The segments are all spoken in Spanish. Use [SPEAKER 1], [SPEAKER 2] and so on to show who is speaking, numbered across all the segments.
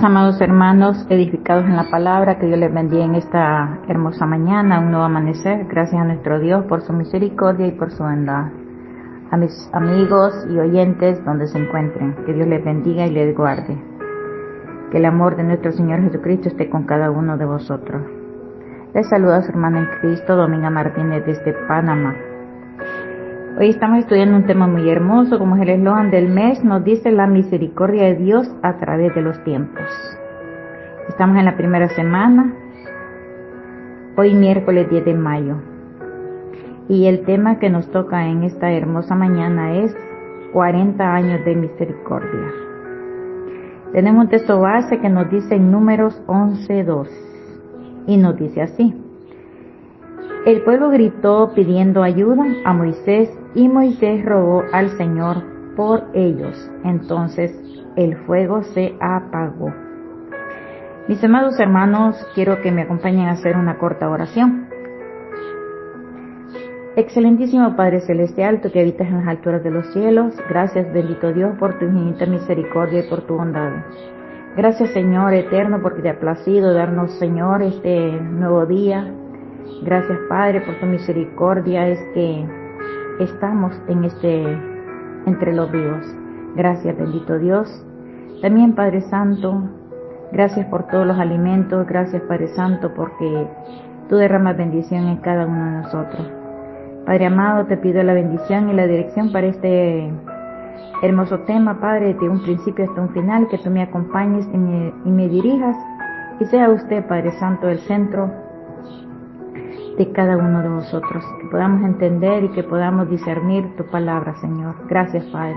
[SPEAKER 1] Amados hermanos, edificados en la palabra, que Dios les bendiga en esta hermosa mañana, un nuevo amanecer. Gracias a nuestro Dios por su misericordia y por su bondad. A mis amigos y oyentes donde se encuentren, que Dios les bendiga y les guarde. Que el amor de nuestro Señor Jesucristo esté con cada uno de vosotros. Les saluda a su hermana en Cristo, Dominga Martínez, desde Panamá. Hoy estamos estudiando un tema muy hermoso, como es el eslogan del mes, nos dice la misericordia de Dios a través de los tiempos. Estamos en la primera semana, hoy miércoles 10 de mayo. Y el tema que nos toca en esta hermosa mañana es 40 años de misericordia. Tenemos un texto base que nos dice en Números 11:2 y nos dice así: el pueblo gritó pidiendo ayuda a Moisés y Moisés rogó al Señor por ellos. Entonces el fuego se apagó. Mis amados hermanos, quiero que me acompañen a hacer una corta oración. Excelentísimo Padre Celestial, tú que habitas en las alturas de los cielos, gracias bendito Dios por tu infinita misericordia y por tu bondad. Gracias Señor eterno porque te ha placido darnos Señor este nuevo día. Gracias Padre por tu misericordia, es que estamos entre los vivos. Gracias bendito Dios. También Padre Santo, gracias por todos los alimentos, gracias Padre Santo porque tú derramas bendición en cada uno de nosotros. Padre amado, te pido la bendición y la dirección para este hermoso tema, Padre, de un principio hasta un final, que tú me acompañes y me dirijas, y sea usted, Padre Santo, el centro de cada uno de vosotros, que podamos entender y que podamos discernir tu palabra, Señor. Gracias, Padre.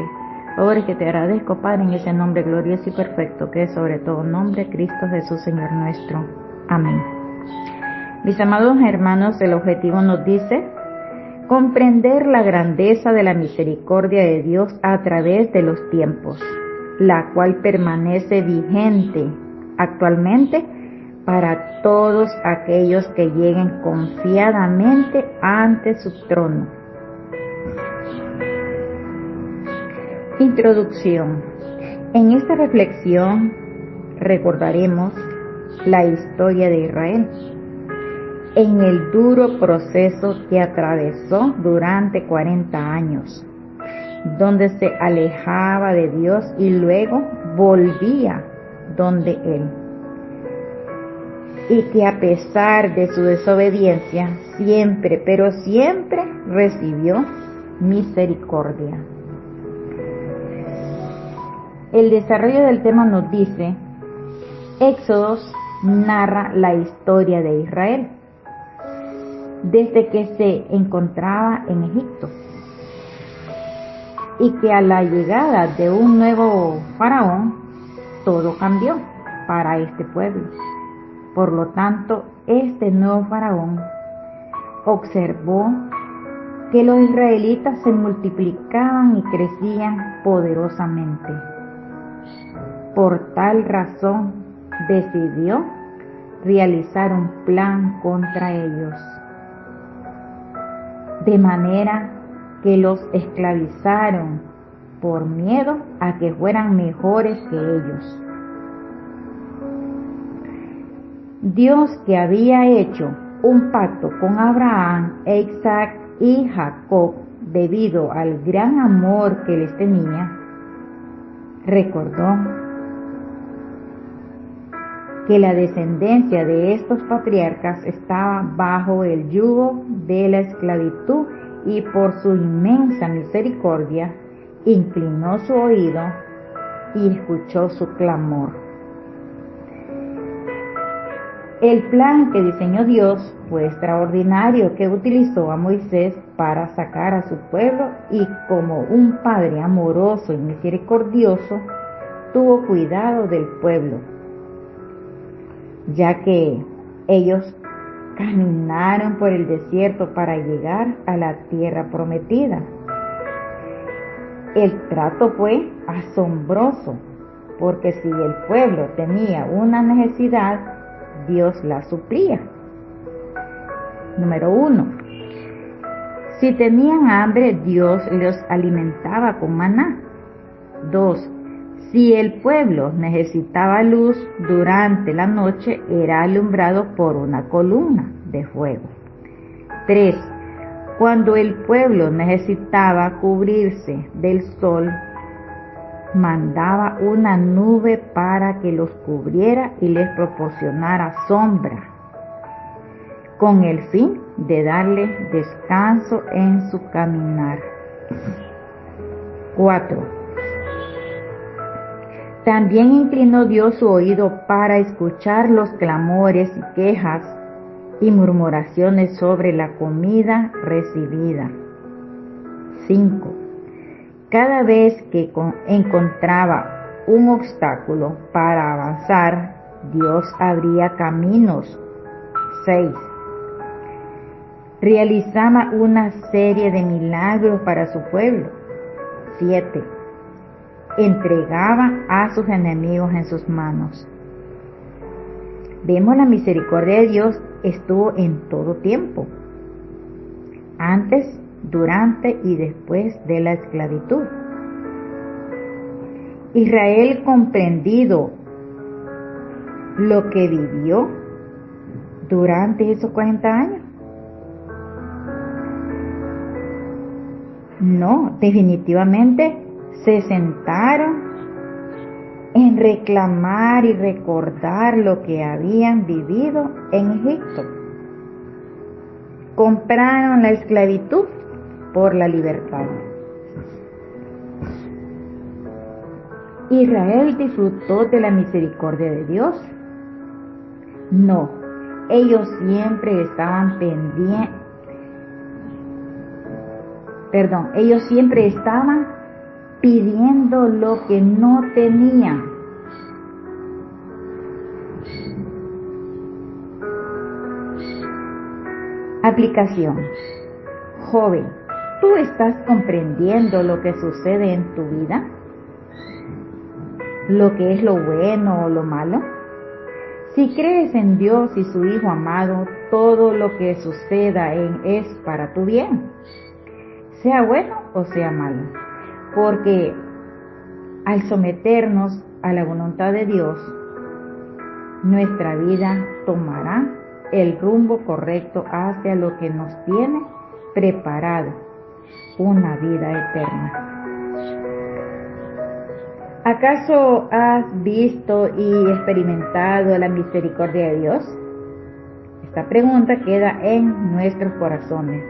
[SPEAKER 1] Favores que te agradezco, Padre, en ese nombre glorioso y perfecto, que es sobre todo nombre, Cristo Jesús, Señor nuestro. Amén. Mis amados hermanos, el objetivo nos dice comprender la grandeza de la misericordia de Dios a través de los tiempos, la cual permanece vigente actualmente para todos aquellos que lleguen confiadamente ante su trono. Introducción. En esta reflexión recordaremos la historia de Israel en el duro proceso que atravesó durante 40 años, donde se alejaba de Dios y luego volvía donde Él. Y que a pesar de su desobediencia, siempre, pero siempre recibió misericordia. El desarrollo del tema nos dice: Éxodo narra la historia de Israel desde que se encontraba en Egipto, y que a la llegada de un nuevo faraón, todo cambió para este pueblo. Por lo tanto, este nuevo faraón observó que los israelitas se multiplicaban y crecían poderosamente. Por tal razón, decidió realizar un plan contra ellos, de manera que los esclavizaron por miedo a que fueran mejores que ellos. Dios, que había hecho un pacto con Abraham, Isaac y Jacob debido al gran amor que les tenía, recordó que la descendencia de estos patriarcas estaba bajo el yugo de la esclavitud, y por su inmensa misericordia inclinó su oído y escuchó su clamor. El plan que diseñó Dios fue extraordinario, que utilizó a Moisés para sacar a su pueblo, y como un padre amoroso y misericordioso tuvo cuidado del pueblo, ya que ellos caminaron por el desierto para llegar a la tierra prometida. El trato fue asombroso, porque si el pueblo tenía una necesidad, Dios la suplía. Número 1. Si tenían hambre, Dios los alimentaba con maná. 2. Si el pueblo necesitaba luz durante la noche, era alumbrado por una columna de fuego. 3. Cuando el pueblo necesitaba cubrirse del sol, mandaba una nube para que los cubriera y les proporcionara sombra, con el fin de darle descanso en su caminar. 4. También inclinó Dios su oído para escuchar los clamores y quejas y murmuraciones sobre la comida recibida. 5. Cada vez que encontraba un obstáculo para avanzar, Dios abría caminos. 6. Realizaba una serie de milagros para su pueblo. 7. Entregaba a sus enemigos en sus manos. Vemos la misericordia de Dios estuvo en todo tiempo, antes, durante y después de la esclavitud. Israel, comprendido lo que vivió durante esos 40 años. No, definitivamente se sentaron en reclamar y recordar lo que habían vivido en Egipto. Compraron la esclavitud por la libertad. ¿Israel disfrutó de la misericordia de Dios? No, ellos siempre estaban ellos siempre estaban pidiendo lo que no tenían. Aplicación. Joven, ¿tú estás comprendiendo lo que sucede en tu vida? ¿Lo que es lo bueno o lo malo? Si crees en Dios y su Hijo amado, todo lo que suceda es para tu bien, sea bueno o sea malo, porque al someternos a la voluntad de Dios, nuestra vida tomará el rumbo correcto hacia lo que nos tiene preparado, una vida eterna. ¿Acaso has visto y experimentado la misericordia de Dios? Esta pregunta queda en nuestros corazones.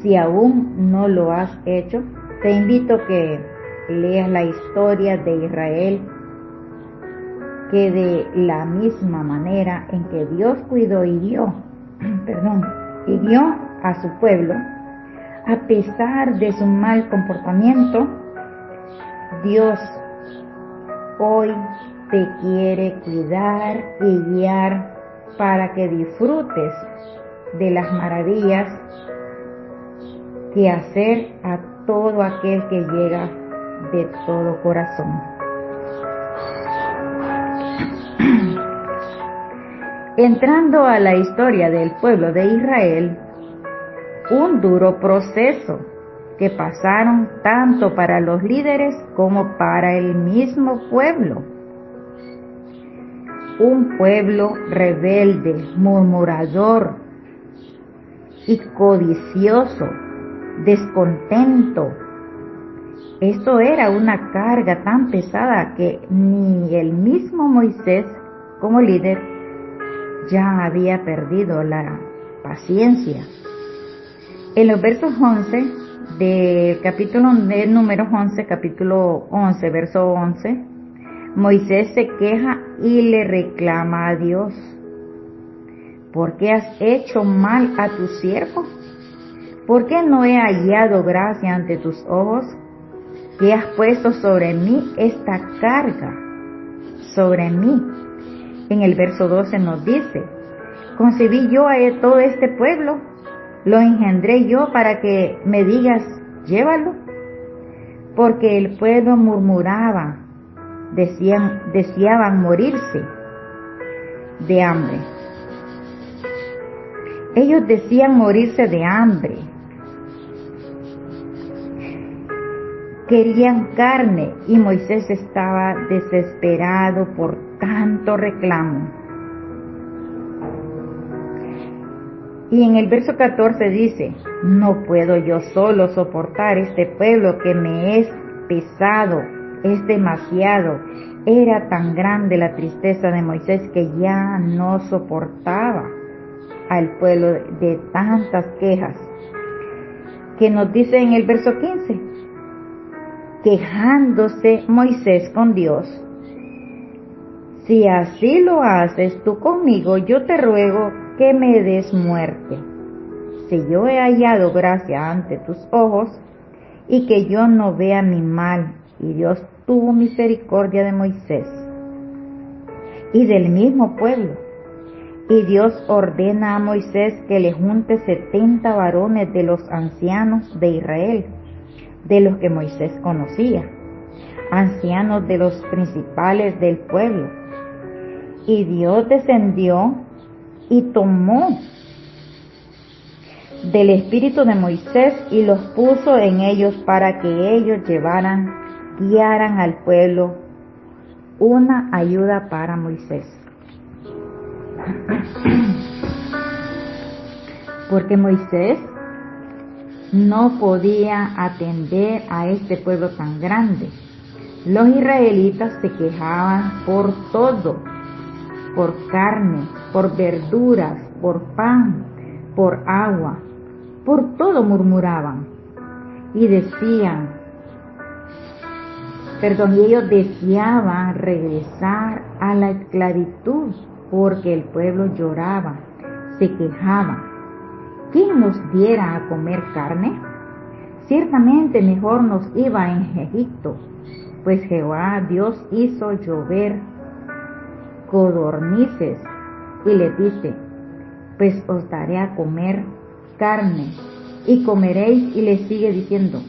[SPEAKER 1] Si aún no lo has hecho, te invito a que leas la historia de Israel, que de la misma manera en que Dios cuidó y guió a su pueblo, a pesar de su mal comportamiento, Dios hoy te quiere cuidar y guiar para que disfrutes de las maravillas que hacer a todo aquel que llega de todo corazón. Entrando a la historia del pueblo de Israel, un duro proceso que pasaron tanto para los líderes como para el mismo pueblo. Un pueblo rebelde, murmurador y codicioso, descontento. Esto era una carga tan pesada que ni el mismo Moisés, como líder, ya había perdido la paciencia. En los versos 11 del capítulo de Números 11, capítulo 11, verso 11, Moisés se queja y le reclama a Dios: ¿por qué has hecho mal a tu siervo? ¿Por qué no he hallado gracia ante tus ojos? ¿Que has puesto sobre mí esta carga? Sobre mí. En el verso 12 nos dice: concebí yo a todo este pueblo, lo engendré yo para que me digas, llévalo. Porque el pueblo murmuraba, deseaban morirse de hambre. Ellos decían morirse de hambre. querían carne y Moisés estaba desesperado por tanto reclamo. Y en el verso 14 dice: no puedo yo solo soportar este pueblo que me es pesado, es demasiado. Era tan grande la tristeza de Moisés que ya no soportaba al pueblo de tantas quejas. Que nos dice en el verso 15: quejándose Moisés con Dios: si así lo haces tú conmigo, yo te ruego que me des muerte. Si yo he hallado gracia ante tus ojos, y que yo no vea mi mal. Y Dios tuvo misericordia de Moisés y del mismo pueblo. Y Dios ordena a Moisés que le junte 70 varones de los ancianos de Israel, de los que Moisés conocía, ancianos de los principales del pueblo. Y Dios descendió y tomó del espíritu de Moisés y los puso en ellos para que ellos guiaran al pueblo, una ayuda para Moisés. Porque Moisés no podía atender a este pueblo tan grande. Los israelitas se quejaban por todo, por carne, por verduras, por pan, por agua, por todo murmuraban. Y ellos deseaban regresar a la esclavitud, porque el pueblo lloraba, se quejaba. ¿Quién nos diera a comer carne? Ciertamente mejor nos iba en Egipto, pues Jehová Dios hizo llover codornices, y les dice: pues os daré a comer carne, y comeréis. Y les sigue diciendo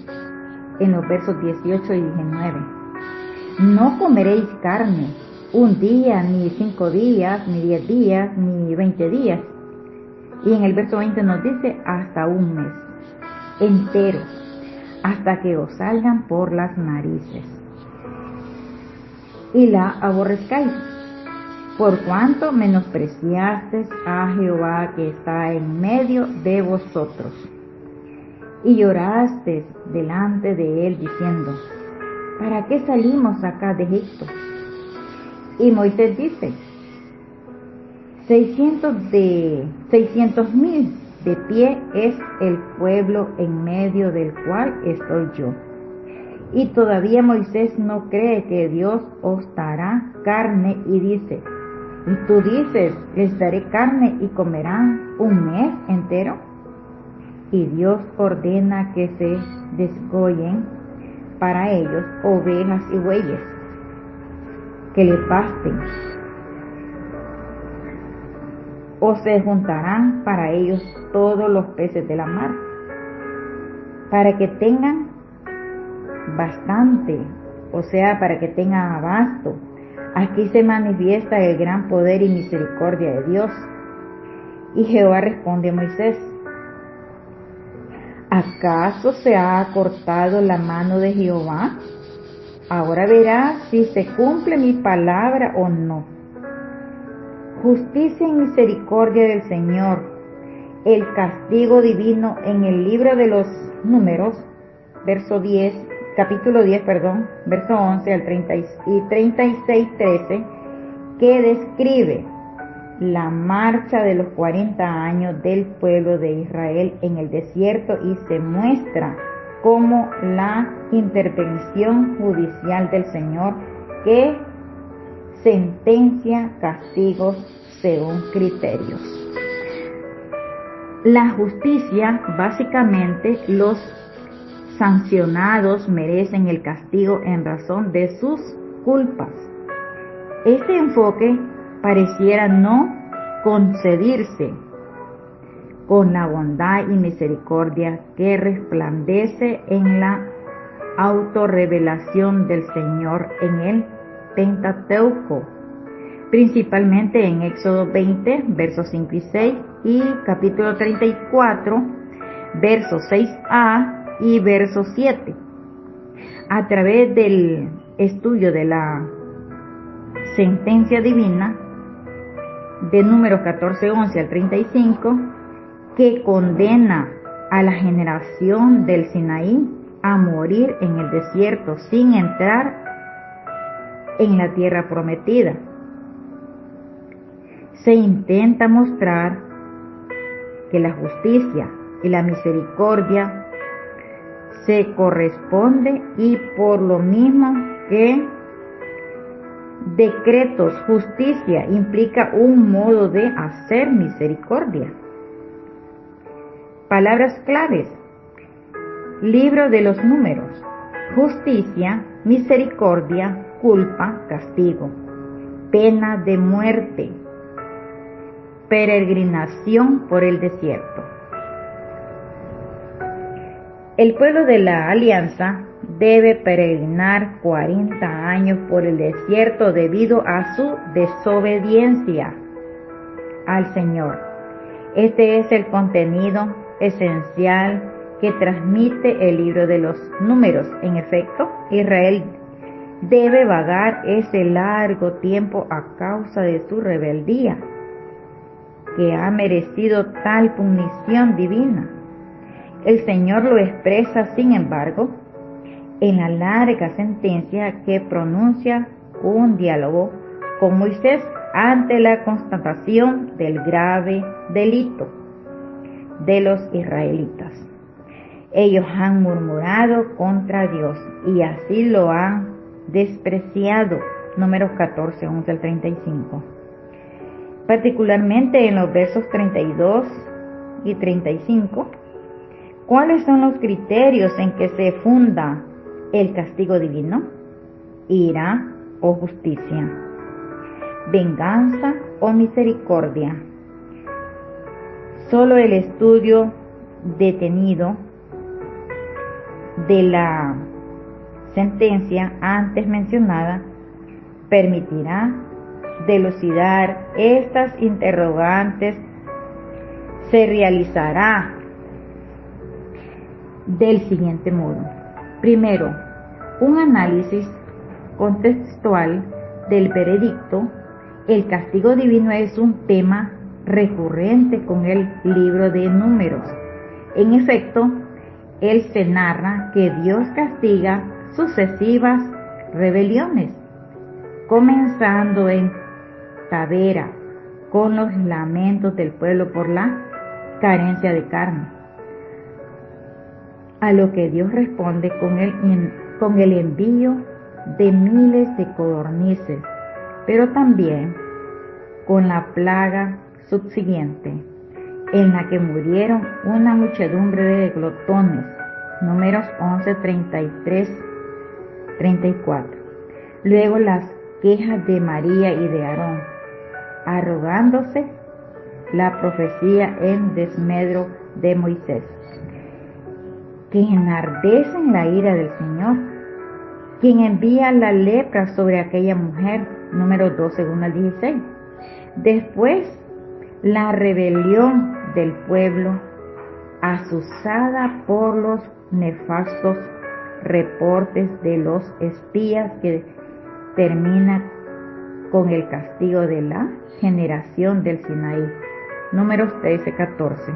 [SPEAKER 1] en los versos 18 y 19: no comeréis carne un día, ni 5 días, ni 10 días, ni 20 días. Y en el verso 20 nos dice: hasta un mes entero, hasta que os salgan por las narices y la aborrezcáis, por cuanto menospreciasteis a Jehová que está en medio de vosotros, y llorasteis delante de él diciendo: ¿para qué salimos acá de Egipto? Y Moisés dice: 600,000 de pie es el pueblo en medio del cual estoy yo. Y todavía Moisés no cree que Dios os dará carne, y dice: y tú dices: les daré carne y comerán un mes entero. Y Dios ordena que se desgollen para ellos ovejas y bueyes, que les basten, o se juntarán para ellos todos los peces de la mar, para que tengan bastante, o sea, para que tengan abasto. Aquí se manifiesta el gran poder y misericordia de Dios. Y Jehová responde a Moisés: ¿acaso se ha acortado la mano de Jehová? Ahora verás si se cumple mi palabra o no. Justicia y misericordia del Señor, el castigo divino en el libro de los Números, capítulo 10, verso 11 al 36:13, que describe la marcha de los 40 años del pueblo de Israel en el desierto, y se muestra como la intervención judicial del Señor, que sentencia castigos según criterios. La justicia, básicamente, los sancionados merecen el castigo en razón de sus culpas. Este enfoque pareciera no coincidirse con la bondad y misericordia que resplandece en la autorrevelación del Señor en el Pentateuco, principalmente en Éxodo 20, versos 5 y 6, y capítulo 34, versos 6a y verso 7. A través del estudio de la sentencia divina de Números 14, 11 al 35, que condena a la generación del Sinaí a morir en el desierto sin entrar en la tierra prometida. Se intenta mostrar que la justicia y la misericordia se corresponde, y por lo mismo que decretos, justicia implica un modo de hacer misericordia. Palabras claves: Libro de los Números: justicia, misericordia, culpa, castigo, pena de muerte, peregrinación por el desierto. El pueblo de la alianza debe peregrinar 40 años por el desierto debido a su desobediencia al Señor. Este es el contenido esencial que transmite el libro de los Números. En efecto, Israel debe vagar ese largo tiempo a causa de su rebeldía, que ha merecido tal punición divina. El Señor lo expresa, sin embargo, en la larga sentencia que pronuncia un diálogo con Moisés ante la constatación del grave delito de los israelitas. Ellos han murmurado contra Dios y así lo han despreciado. Números 14, 11 al 35. Particularmente en los versos 32 y 35, ¿cuáles son los criterios en que se funda el castigo divino? ¿Ira o justicia? ¿Venganza o misericordia? Solo el estudio detenido de la sentencia antes mencionada permitirá dilucidar estas interrogantes. Se realizará del siguiente modo: primero, un análisis contextual del veredicto. El castigo divino es un tema recurrente con el libro de Números. En efecto, él se narra que Dios castiga sucesivas rebeliones, comenzando en Tabera con los lamentos del pueblo por la carencia de carne, a lo que Dios responde con el envío de miles de codornices, pero también con la plaga subsiguiente, en la que murieron una muchedumbre de glotones. Números 11, 33, 34. Luego las quejas de María y de Aarón, arrogándose la profecía en desmedro de Moisés, que enardecen la ira del Señor, quien envía la lepra sobre aquella mujer. Números 12, 1 al 16. Después, la rebelión del pueblo, azuzada por los nefastos reportes de los espías, que termina con el castigo de la generación del Sinaí. Números 13, 14,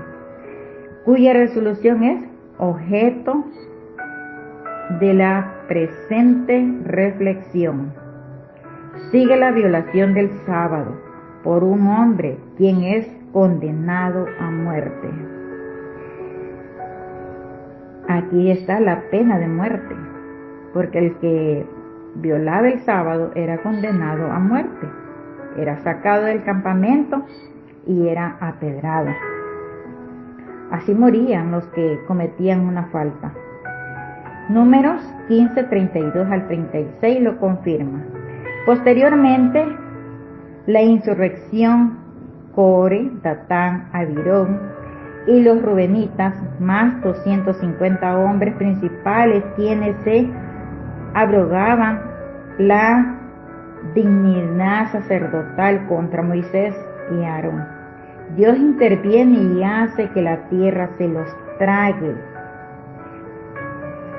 [SPEAKER 1] cuya resolución es objeto de la presente reflexión. Sigue la violación del sábado por un hombre quien es condenado a muerte. Aquí está la pena de muerte, porque el que violaba el sábado era condenado a muerte, era sacado del campamento y era apedrado. Así morían los que cometían una falta. Números 15, 32 al 36 lo confirma. Posteriormente, la insurrección, Core, Datán, Abirón y los rubenitas, más 250 hombres principales, quienes se abrogaban la dignidad sacerdotal contra Moisés y Aarón. Dios interviene y hace que la tierra se los trague.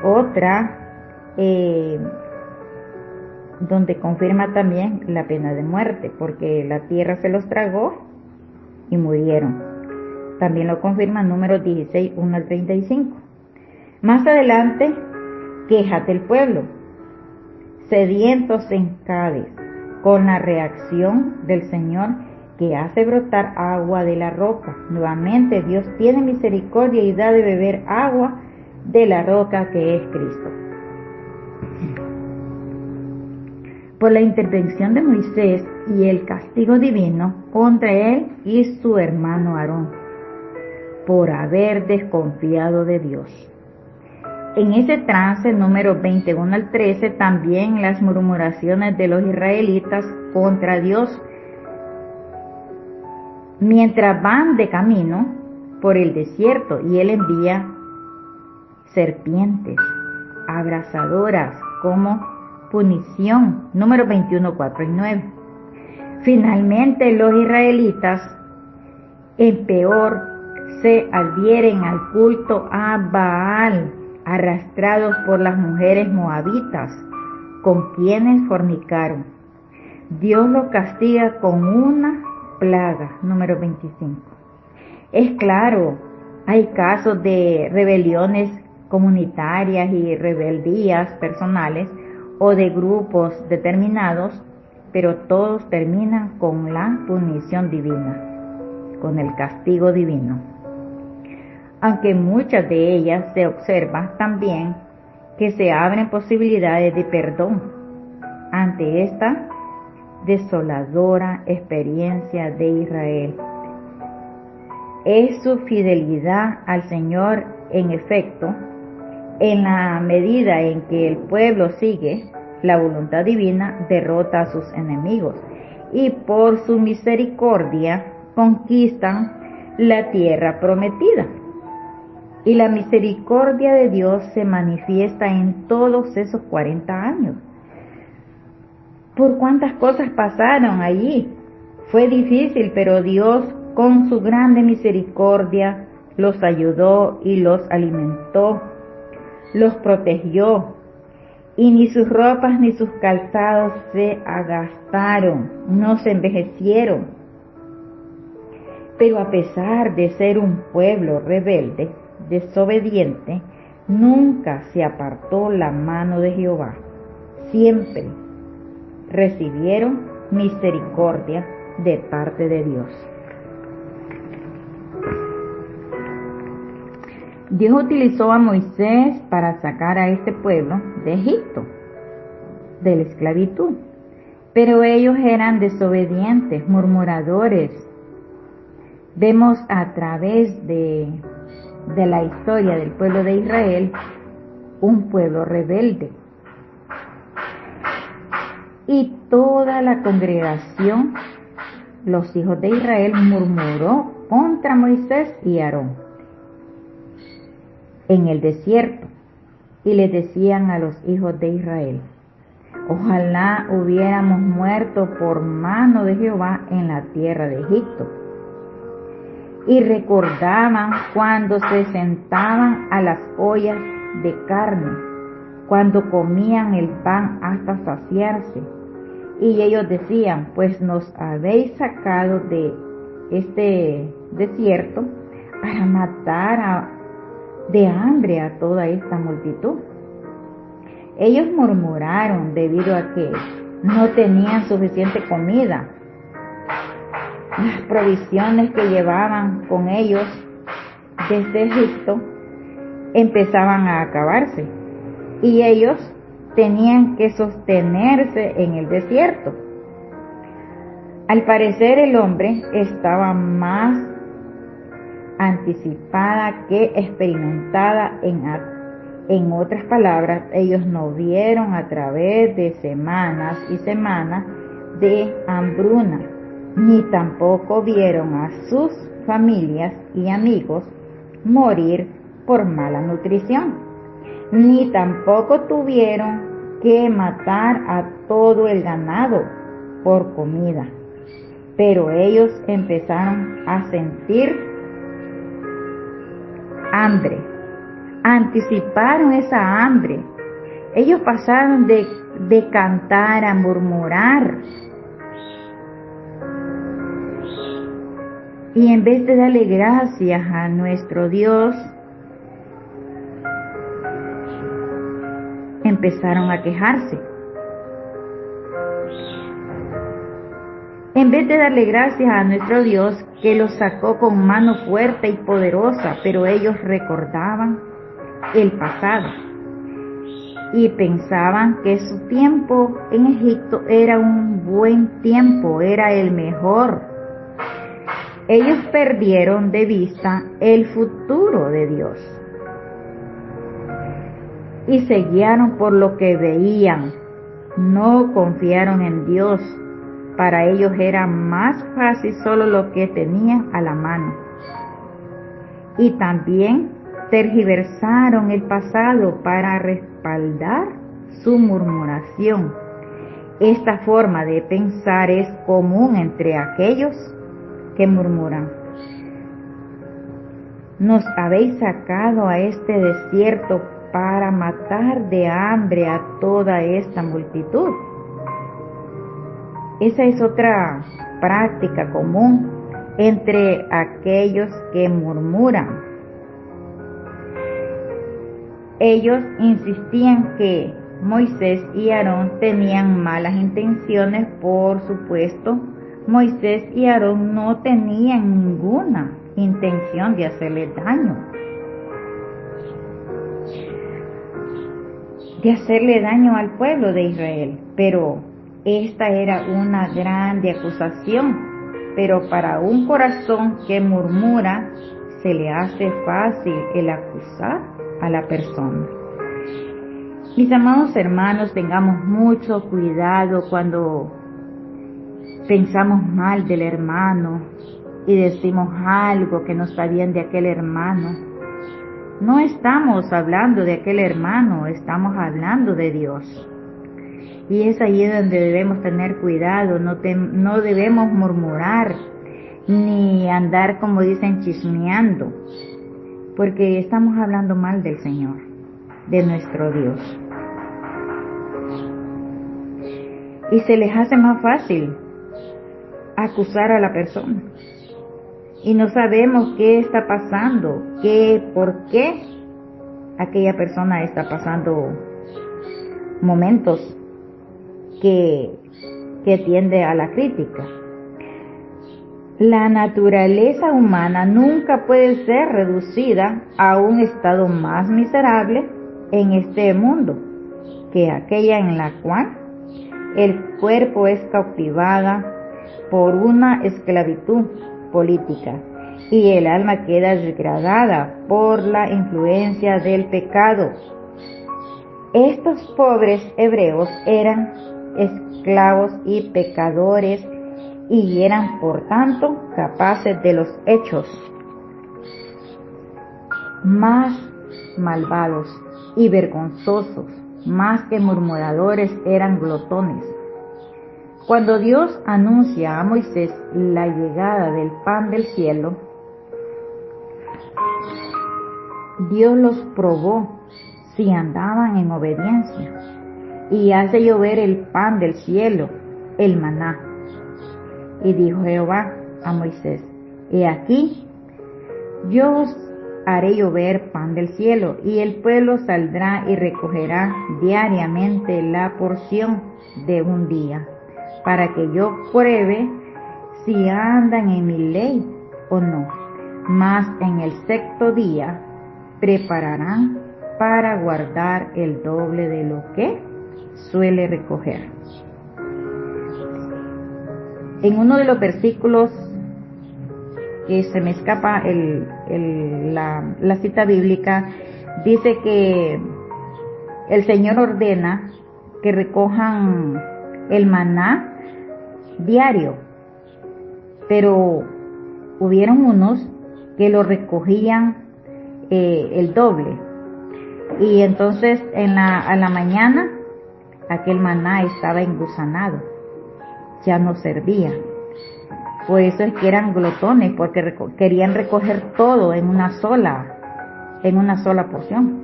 [SPEAKER 1] Otra donde confirma también la pena de muerte, porque la tierra se los tragó y murieron. También lo confirma Números 16, 1 al 35. Más adelante, quejas del pueblo, sedientos en Cades, con la reacción del Señor que hace brotar agua de la roca. Nuevamente Dios tiene misericordia y da de beber agua de la roca que es Cristo. Por la intervención de Moisés y el castigo divino contra él y su hermano Aarón, por haber desconfiado de Dios. En ese trance, número 21 al 13, también las murmuraciones de los israelitas contra Dios, mientras van de camino por el desierto, y él envía serpientes abrasadoras como punición, número 21, 4 y 9. Finalmente los israelitas en peor se adhieren al culto a Baal, arrastrados por las mujeres moabitas con quienes fornicaron. Dios los castiga con una plaga, número 25. Es claro, hay casos de rebeliones comunitarias y rebeldías personales o de grupos determinados, pero todos terminan con la punición divina, con el castigo divino. Aunque muchas de ellas se observa también que se abren posibilidades de perdón ante esta desoladora experiencia de Israel. Es su fidelidad al Señor, en efecto, en la medida en que el pueblo sigue la voluntad divina, derrota a sus enemigos y por su misericordia conquistan la tierra prometida. Y la misericordia de Dios se manifiesta en todos esos 40 años. ¿Por cuántas cosas pasaron allí? Fue difícil, pero Dios con su grande misericordia los ayudó y los alimentó, los protegió, y ni sus ropas ni sus calzados se agastaron, no se envejecieron. Pero a pesar de ser un pueblo rebelde, desobediente, nunca se apartó la mano de Jehová. Siempre recibieron misericordia de parte de Dios. Dios utilizó a Moisés para sacar a este pueblo de Egipto, de la esclavitud, pero ellos eran desobedientes, murmuradores. Vemos a través de la historia del pueblo de Israel un pueblo rebelde. Y toda la congregación, los hijos de Israel, murmuró contra Moisés y Aarón en el desierto, y les decían a los hijos de Israel: ojalá hubiéramos muerto por mano de Jehová en la tierra de Egipto. Y recordaban cuando se sentaban a las ollas de carne, cuando comían el pan hasta saciarse. Y ellos decían: pues nos habéis sacado de este desierto para matar de hambre a toda esta multitud. Ellos murmuraron debido a que no tenían suficiente comida. Las provisiones que llevaban con ellos desde Egipto empezaban a acabarse y ellos tenían que sostenerse en el desierto. Al parecer el hombre estaba más anticipada que experimentada. En otras palabras, ellos no vieron a través de semanas y semanas de hambruna, ni tampoco vieron a sus familias y amigos morir por mala nutrición, ni tampoco tuvieron que matar a todo el ganado por comida. Pero ellos empezaron a sentir hambre, anticiparon esa hambre Ellos pasaron de cantar a murmurar. Y en vez de darle gracias a nuestro Dios, empezaron a quejarse. En vez de darle gracias a nuestro Dios, que los sacó con mano fuerte y poderosa, pero ellos recordaban el pasado y pensaban que su tiempo en Egipto era un buen tiempo, era el mejor. Ellos perdieron de vista el futuro de Dios y se guiaron por lo que veían, no confiaron en Dios. Para ellos era más fácil solo lo que tenían a la mano. Y también tergiversaron el pasado para respaldar su murmuración. Esta forma de pensar es común entre aquellos que murmuran. Nos habéis sacado a este desierto para matar de hambre a toda esta multitud. Esa es otra práctica común entre aquellos que murmuran. Ellos insistían que Moisés y Aarón tenían malas intenciones. Por supuesto, Moisés y Aarón no tenían ninguna intención de hacerle daño al pueblo de Israel, pero esta era una grande acusación. Pero para un corazón que murmura, se le hace fácil el acusar a la persona. Mis amados hermanos, tengamos mucho cuidado cuando pensamos mal del hermano y decimos algo que no está bien de aquel hermano. No estamos hablando de aquel hermano, estamos hablando de Dios. Y es ahí donde debemos tener cuidado, no debemos murmurar, ni andar, como dicen, chismeando, porque estamos hablando mal del Señor, de nuestro Dios. Y se les hace más fácil acusar a la persona. Y no sabemos qué está pasando, por qué aquella persona está pasando momentos que tiende a la crítica. La naturaleza humana nunca puede ser reducida a un estado más miserable en este mundo que aquella en la cual el cuerpo es cautivada por una esclavitud política y el alma queda degradada por la influencia del pecado. Estos pobres hebreos eran esclavos y pecadores y eran por tanto capaces de los hechos más malvados y vergonzosos. Más que murmuradores, eran glotones. Cuando Dios anuncia a Moisés la llegada del pan del cielo, Dios los probó si andaban en obediencia y hace llover el pan del cielo, el maná. Y dijo Jehová a Moisés: he aquí, yo os haré llover pan del cielo, y el pueblo saldrá y recogerá diariamente la porción de un día, para que yo pruebe si andan en mi ley o no. Mas en el sexto día prepararán para guardar el doble de lo que suele recoger. En uno de los versículos que se me escapa la cita bíblica, dice que el Señor ordena que recojan el maná diario, pero hubieron unos que lo recogían el doble, y entonces a la mañana aquel maná estaba engusanado, ya no servía. Por eso es que eran glotones, porque querían recoger todo en una sola porción.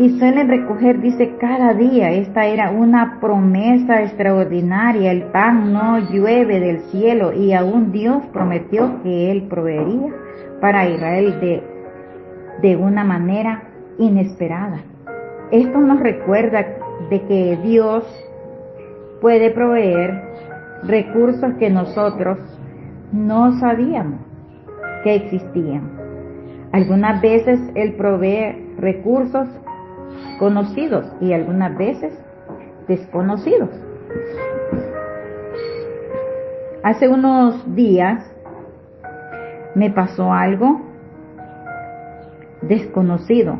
[SPEAKER 1] y suelen recoger, dice, cada día. Esta era una promesa extraordinaria. El pan no llueve del cielo y aún Dios prometió que Él proveería para Israel de una manera inesperada. Esto nos recuerda de que Dios puede proveer recursos que nosotros no sabíamos que existían. Algunas veces Él provee recursos conocidos y algunas veces desconocidos. Hace unos días me pasó algo desconocido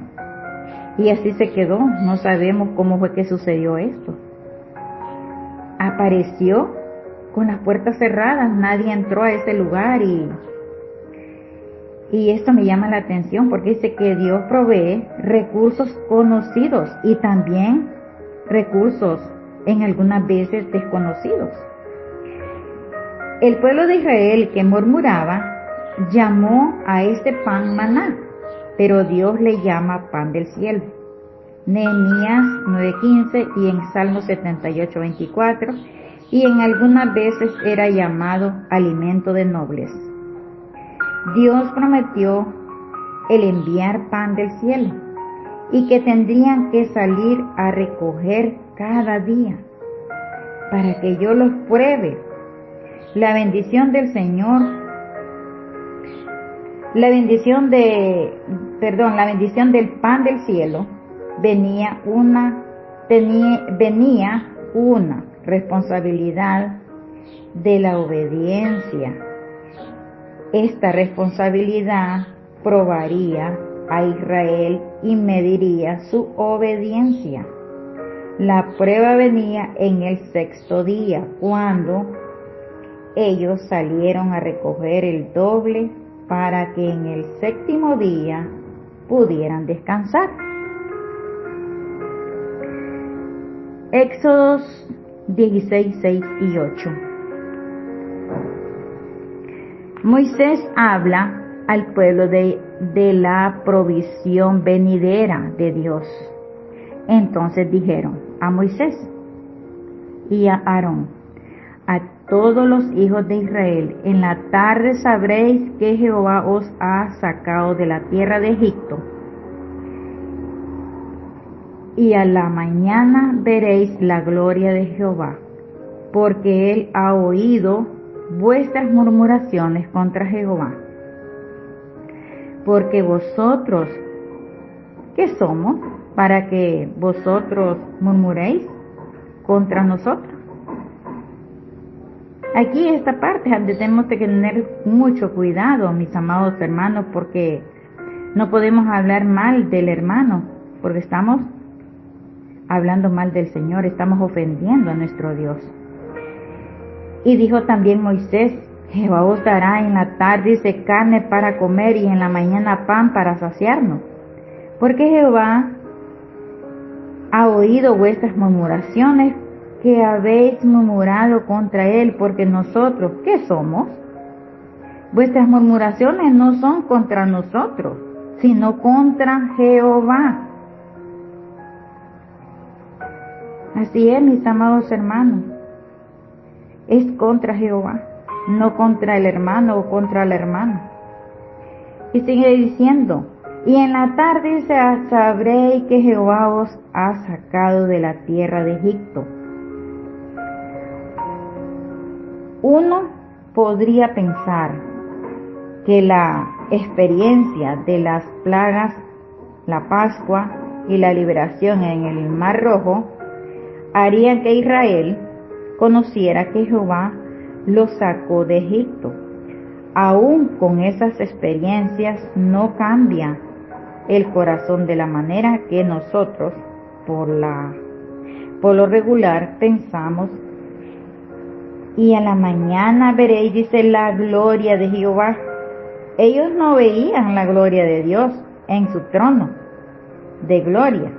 [SPEAKER 1] y así se quedó. No sabemos cómo fue que sucedió esto. Apareció con las puertas cerradas, nadie entró a ese lugar y esto me llama la atención porque dice que Dios provee recursos conocidos y también recursos en algunas veces desconocidos. El pueblo de Israel que murmuraba llamó a este pan maná, pero Dios le llama pan del cielo. Nehemías 9:15 y en Salmo 78:24, y en algunas veces era llamado alimento de nobles. Dios prometió el enviar pan del cielo y que tendrían que salir a recoger cada día para que yo los pruebe. La bendición del Señor, la bendición del pan del cielo venía una responsabilidad de la obediencia. Esta responsabilidad probaría a Israel y mediría su obediencia. La prueba venía en el 6º día, cuando ellos salieron a recoger el doble para que en el 7º día pudieran descansar. Éxodos 16:6 y 8. Moisés habla al pueblo de la provisión venidera de Dios. Entonces dijeron a Moisés y a Aarón: a todos los hijos de Israel, en la tarde sabréis que Jehová os ha sacado de la tierra de Egipto, y a la mañana veréis la gloria de Jehová, porque Él ha oído vuestras murmuraciones contra Jehová. Porque vosotros, ¿qué somos para que vosotros murmuréis contra nosotros? Aquí esta parte tenemos que tener mucho cuidado, mis amados hermanos, porque no podemos hablar mal del hermano, porque estamos hablando mal del Señor, estamos ofendiendo a nuestro Dios. Y dijo también Moisés: Jehová os dará en la tarde, dice, carne para comer y en la mañana pan para saciarnos. Porque Jehová ha oído vuestras murmuraciones que habéis murmurado contra Él, porque nosotros, ¿qué somos? Vuestras murmuraciones no son contra nosotros, sino contra Jehová. Así es, mis amados hermanos, es contra Jehová, no contra el hermano o contra la hermana. Y sigue diciendo: y en la tarde sabréis que Jehová os ha sacado de la tierra de Egipto. Uno podría pensar que la experiencia de las plagas, la Pascua y la liberación en el Mar Rojo harían que Israel conociera que Jehová los sacó de Egipto. Aún con esas experiencias no cambia el corazón de la manera que nosotros por lo regular pensamos. Y a la mañana veréis, dice, la gloria de Jehová. Ellos no veían la gloria de Dios en su trono de gloria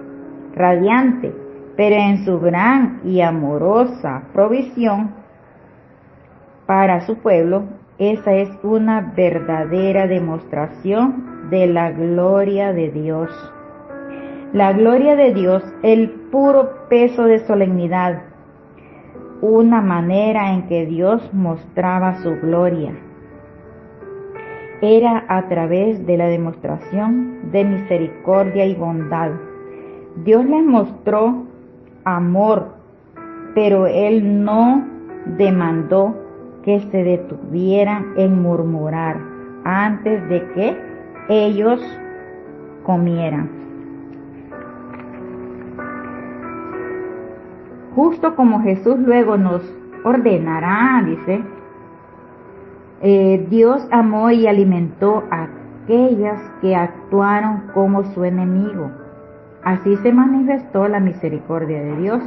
[SPEAKER 1] radiante, pero en su gran y amorosa provisión para su pueblo. Esa es una verdadera demostración de la gloria de Dios. La gloria de Dios, el puro peso de solemnidad, una manera en que Dios mostraba su gloria. Era a través de la demostración de misericordia y bondad. Dios les mostró amor, pero Él no demandó que se detuvieran en murmurar antes de que ellos comieran. Justo como Jesús luego nos ordenará, dice, Dios amó y alimentó a aquellas que actuaron como su enemigo. Así se manifestó la misericordia de Dios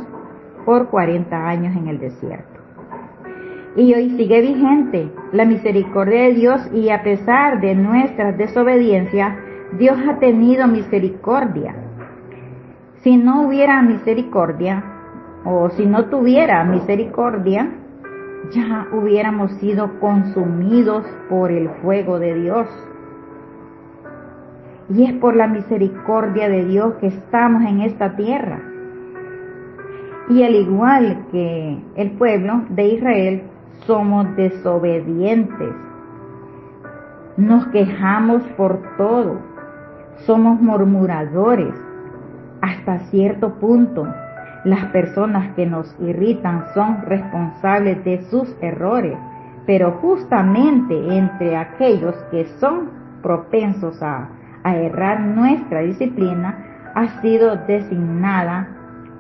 [SPEAKER 1] por 40 años en el desierto. Y hoy sigue vigente la misericordia de Dios, y a pesar de nuestras desobediencias, Dios ha tenido misericordia. Si no hubiera misericordia, o si no tuviera misericordia, ya hubiéramos sido consumidos por el fuego de Dios. Y es por la misericordia de Dios que estamos en esta tierra. Y al igual que el pueblo de Israel, somos desobedientes. Nos quejamos por todo. Somos murmuradores. Hasta cierto punto, las personas que nos irritan son responsables de sus errores. Pero justamente entre aquellos que son propensos a errar, nuestra disciplina ha sido designada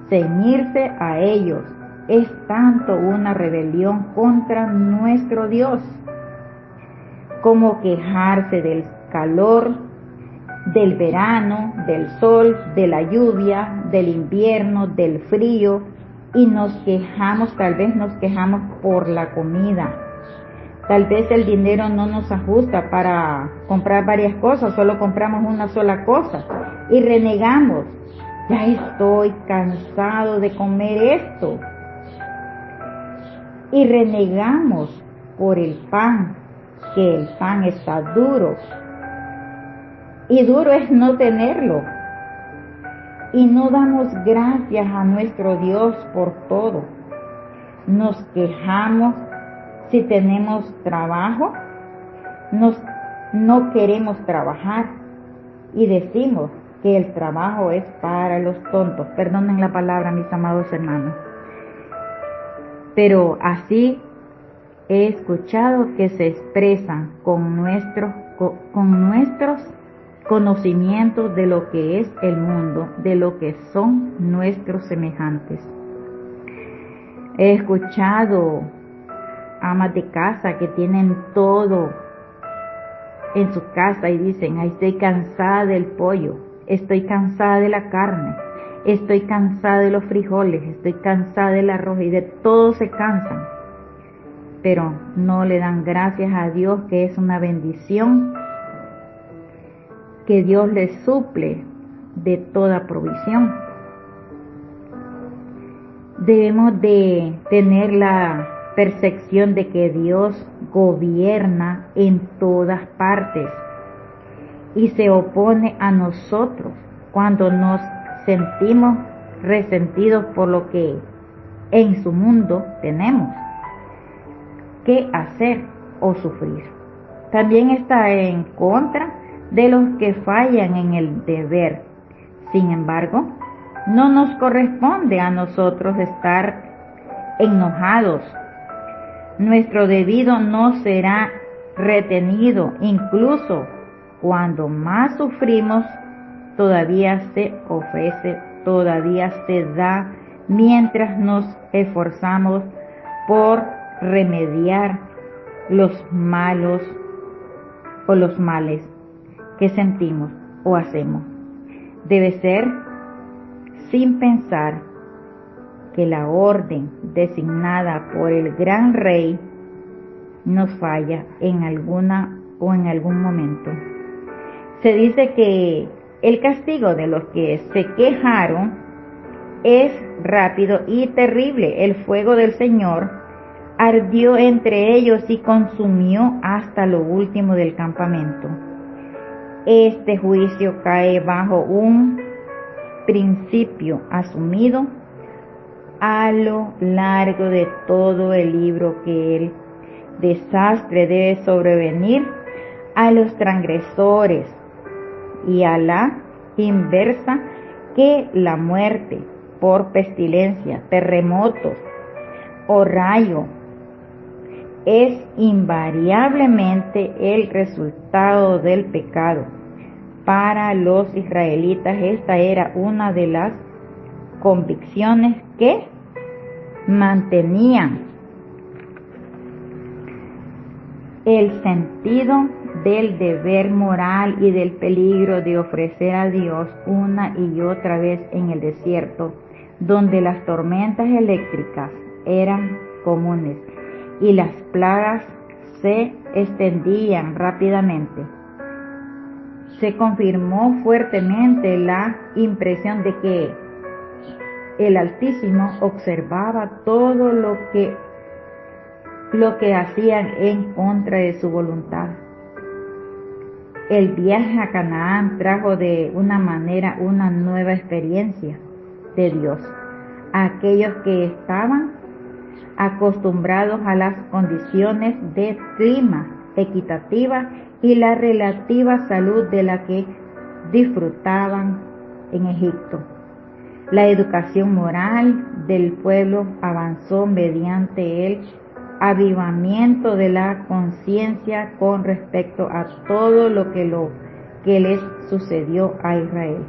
[SPEAKER 1] ceñirse a ellos. Es tanto una rebelión contra nuestro Dios como quejarse del calor, del verano, del sol, de la lluvia, del invierno, del frío, y nos quejamos, tal vez nos quejamos por la comida. Tal vez el dinero no nos ajusta para comprar varias cosas, solo compramos una sola cosa y renegamos. Ya estoy cansado de comer esto. Y renegamos por el pan, que el pan está duro. Y duro es no tenerlo. Y no damos gracias a nuestro Dios por todo. Nos quejamos si tenemos trabajo, no queremos trabajar y decimos que el trabajo es para los tontos. Perdonen la palabra, mis amados hermanos. Pero así he escuchado que se expresan con nuestros conocimientos de lo que es el mundo, de lo que son nuestros semejantes. He escuchado amas de casa que tienen todo en su casa y dicen: ay, estoy cansada del pollo, estoy cansada de la carne, estoy cansada de los frijoles, estoy cansada del arroz, y de todo se cansan, pero no le dan gracias a Dios, que es una bendición, que Dios les suple de toda provisión. Debemos de tener la percepción de que Dios gobierna en todas partes y se opone a nosotros cuando nos sentimos resentidos por lo que en su mundo tenemos que hacer o sufrir. También está en contra de los que fallan en el deber. Sin embargo, no nos corresponde a nosotros estar enojados. Nuestro debido no será retenido. Incluso cuando más sufrimos, todavía se ofrece, todavía se da, mientras nos esforzamos por remediar los malos o los males que sentimos o hacemos. Debe ser sin pensar que la orden designada por el gran rey nos falla en alguna o en algún momento. Se dice que el castigo de los que se quejaron es rápido y terrible. El fuego del Señor ardió entre ellos y consumió hasta lo último del campamento. Este juicio cae bajo un principio asumido a lo largo de todo el libro, que el desastre debe sobrevenir a los transgresores y a la inversa, que la muerte por pestilencia, terremotos o rayo es invariablemente el resultado del pecado. Para los israelitas esta era una de las convicciones que mantenían el sentido del deber moral y del peligro de ofrecer a Dios una y otra vez en el desierto, donde las tormentas eléctricas eran comunes y las plagas se extendían rápidamente. Se confirmó fuertemente la impresión de que el Altísimo observaba todo lo que hacían en contra de su voluntad. El viaje a Canaán trajo de una manera una nueva experiencia de Dios a aquellos que estaban acostumbrados a las condiciones de clima equitativa y la relativa salud de la que disfrutaban en Egipto. La educación moral del pueblo avanzó mediante el avivamiento de la conciencia con respecto a todo lo que les sucedió a Israel.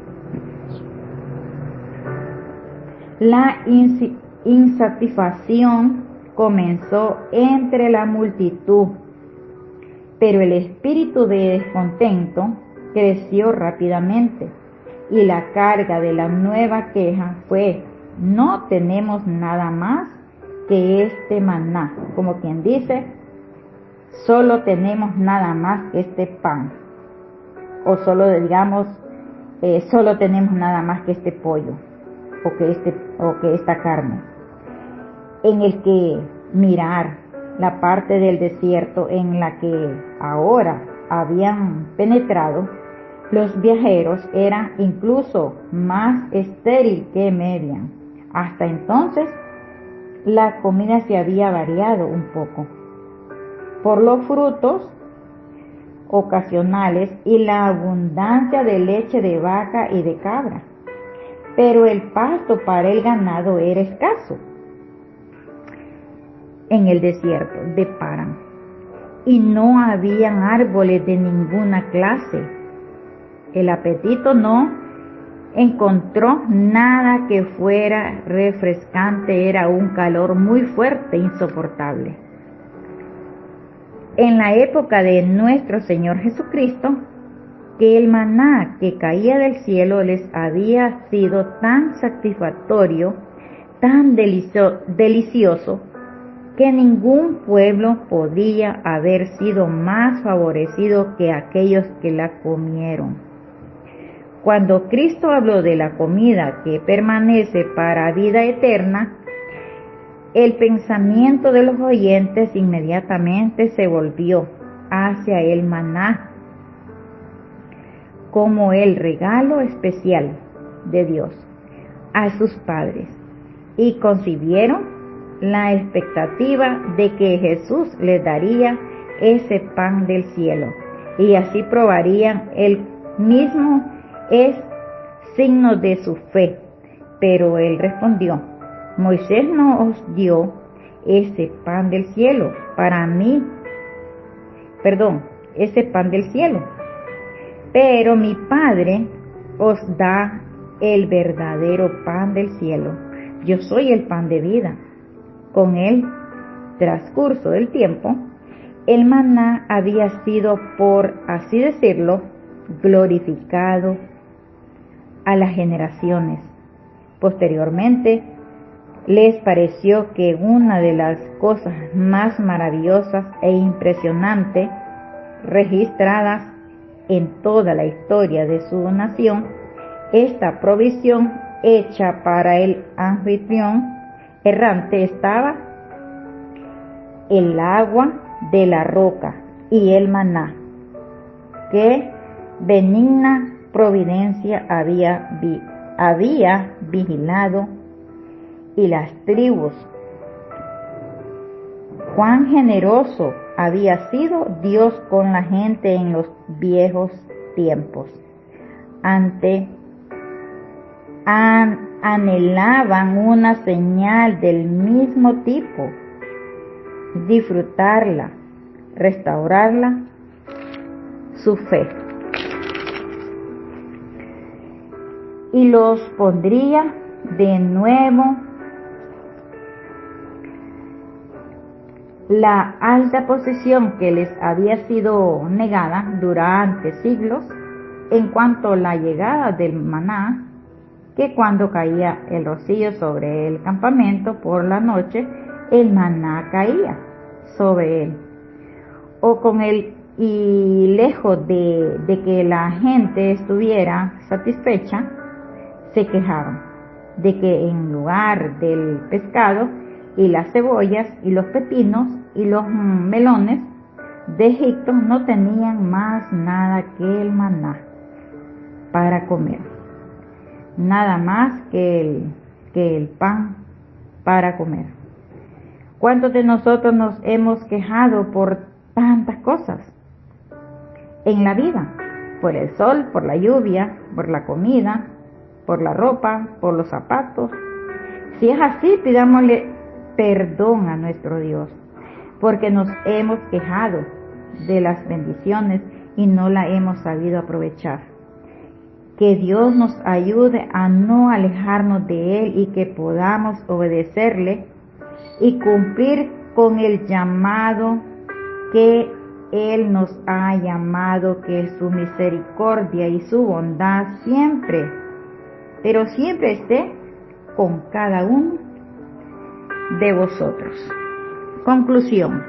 [SPEAKER 1] La insatisfacción comenzó entre la multitud, pero el espíritu de descontento creció rápidamente y la carga de la nueva queja fue: no tenemos nada más que este maná, como quien dice, solo tenemos nada más que este pan, o solo digamos, solo tenemos nada más que este pollo, o que esta carne, en el que mirar la parte del desierto en la que ahora habían penetrado. Los viajeros eran incluso más estéril que Median. Hasta entonces, la comida se había variado un poco por los frutos ocasionales y la abundancia de leche de vaca y de cabra, pero el pasto para el ganado era escaso en el desierto de Parán, y no habían árboles de ninguna clase. El apetito no encontró nada que fuera refrescante, era un calor muy fuerte, insoportable. En la época de nuestro Señor Jesucristo, que el maná que caía del cielo les había sido tan satisfactorio, tan delicioso, que ningún pueblo podía haber sido más favorecido que aquellos que la comieron. Cuando Cristo habló de la comida que permanece para vida eterna, el pensamiento de los oyentes inmediatamente se volvió hacia el maná como el regalo especial de Dios a sus padres, y concibieron la expectativa de que Jesús les daría ese pan del cielo, y así probarían el mismo es signo de su fe. Pero él respondió: Moisés no os dio ese pan del cielo ese pan del cielo, pero mi Padre os da el verdadero pan del cielo. Yo soy el pan de vida. Con el transcurso del tiempo, el maná había sido, por así decirlo, glorificado a las generaciones. Posteriormente, les pareció que una de las cosas más maravillosas e impresionantes registradas en toda la historia de su nación, esta provisión hecha para el anfitrión errante, estaba el agua de la roca y el maná que benigna providencia había había vigilado y las tribus. Cuán generoso había sido Dios con la gente en los viejos tiempos. Anhelaban una señal del mismo tipo, disfrutarla, restaurarla, su fe. Y los pondría de nuevo la alta posición que les había sido negada durante siglos en cuanto a la llegada del maná, que cuando caía el rocío sobre el campamento por la noche, el maná caía sobre él. Y lejos de que la gente estuviera satisfecha, se quejaron de que en lugar del pescado y las cebollas y los pepinos y los melones de Egipto no tenían más nada que el maná para comer, nada más que el pan para comer. ¿Cuántos de nosotros nos hemos quejado por tantas cosas en la vida? Por el sol, por la lluvia, por la comida, por la ropa, por los zapatos. Si es así, pidámosle perdón a nuestro Dios, porque nos hemos quejado de las bendiciones y no la hemos sabido aprovechar. Que Dios nos ayude a no alejarnos de Él y que podamos obedecerle y cumplir con el llamado que Él nos ha llamado, que su misericordia y su bondad siempre, pero siempre esté con cada uno de vosotros. Conclusión.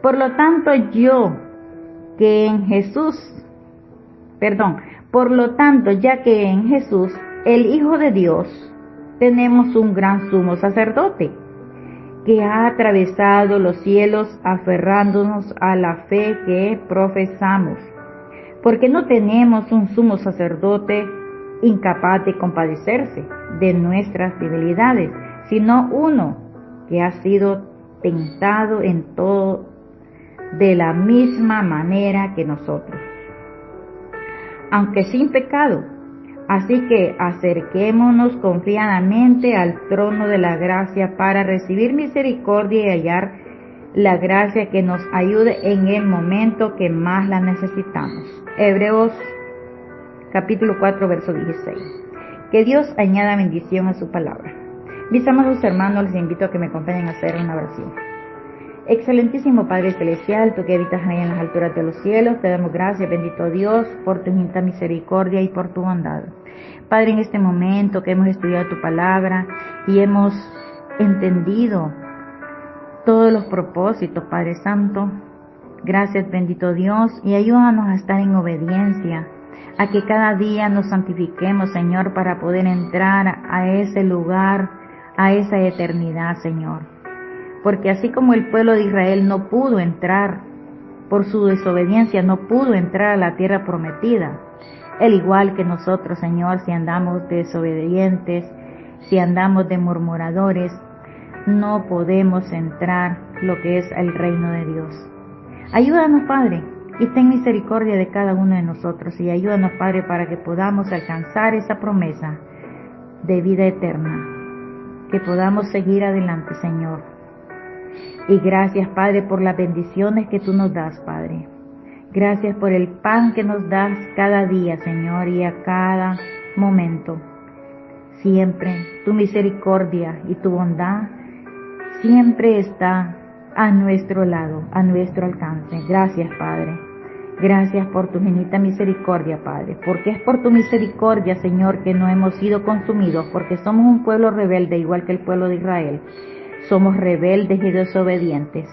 [SPEAKER 1] Por lo tanto, ya que en Jesús, el Hijo de Dios, tenemos un gran sumo sacerdote, que ha atravesado los cielos aferrándonos a la fe que profesamos, porque no tenemos un sumo sacerdote incapaz de compadecerse de nuestras debilidades, sino uno que ha sido tentado en todo de la misma manera que nosotros, aunque sin pecado. Así que acerquémonos confiadamente al trono de la gracia para recibir misericordia y hallar la gracia que nos ayude en el momento que más la necesitamos. Hebreos capítulo 4, verso 16. Que Dios añada bendición a su palabra. Mis amados hermanos, les invito a que me acompañen a hacer una oración. Excelentísimo Padre Celestial, tú que habitas ahí en las alturas de los cielos, te damos gracias, bendito Dios, por tu infinita misericordia y por tu bondad. Padre, en este momento que hemos estudiado tu palabra y hemos entendido todos los propósitos, Padre Santo, gracias, bendito Dios, y ayúdanos a estar en obediencia, a que cada día nos santifiquemos, Señor, para poder entrar a ese lugar, a esa eternidad, Señor. Porque así como el pueblo de Israel no pudo entrar, por su desobediencia no pudo entrar a la tierra prometida, al igual que nosotros, Señor, si andamos desobedientes, si andamos de murmuradores, no podemos entrar lo que es el reino de Dios. Ayúdanos, Padre, y ten misericordia de cada uno de nosotros, y ayúdanos, Padre, para que podamos alcanzar esa promesa de vida eterna, que podamos seguir adelante, Señor. Y gracias, Padre, por las bendiciones que tú nos das, Padre. Gracias por el pan que nos das cada día, Señor, y a cada momento. Siempre tu misericordia y tu bondad siempre está a nuestro lado, a nuestro alcance. Gracias, Padre. Gracias por tu infinita misericordia, Padre. Porque es por tu misericordia, Señor, que no hemos sido consumidos, porque somos un pueblo rebelde, igual que el pueblo de Israel. Somos rebeldes y desobedientes.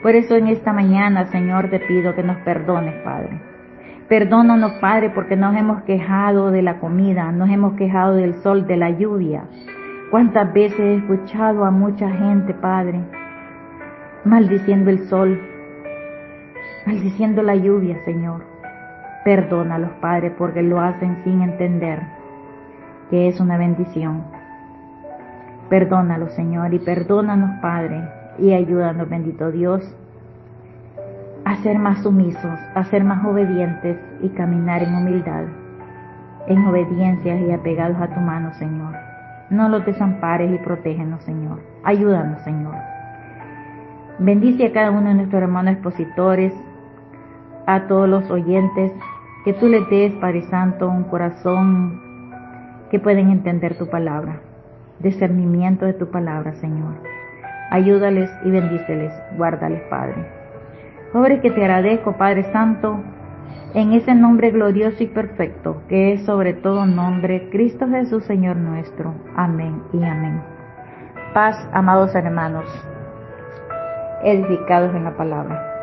[SPEAKER 1] Por eso en esta mañana, Señor, te pido que nos perdones, Padre. Perdónanos, Padre, porque nos hemos quejado de la comida, nos hemos quejado del sol, de la lluvia. ¿Cuántas veces he escuchado a mucha gente, Padre, maldiciendo el sol, maldiciendo la lluvia, Señor? Perdónalos, Padre, porque lo hacen sin entender. que es una bendición. Perdónalo, Señor, y perdónanos, Padre, y ayúdanos, bendito Dios, a ser más sumisos, a ser más obedientes y caminar en humildad, en obediencia y apegados a tu mano, Señor. No los desampares y protégenos, Señor. Ayúdanos, Señor. Bendice a cada uno de nuestros hermanos expositores, a todos los oyentes, que tú les des, Padre Santo, un corazón que pueden entender tu palabra, discernimiento de tu palabra, Señor. Ayúdales y bendíceles, guárdales, Padre. Obres que te agradezco, Padre Santo, en ese nombre glorioso y perfecto, que es sobre todo nombre, Cristo Jesús, Señor nuestro. Amén y amén. Paz, amados hermanos, edificados en la palabra.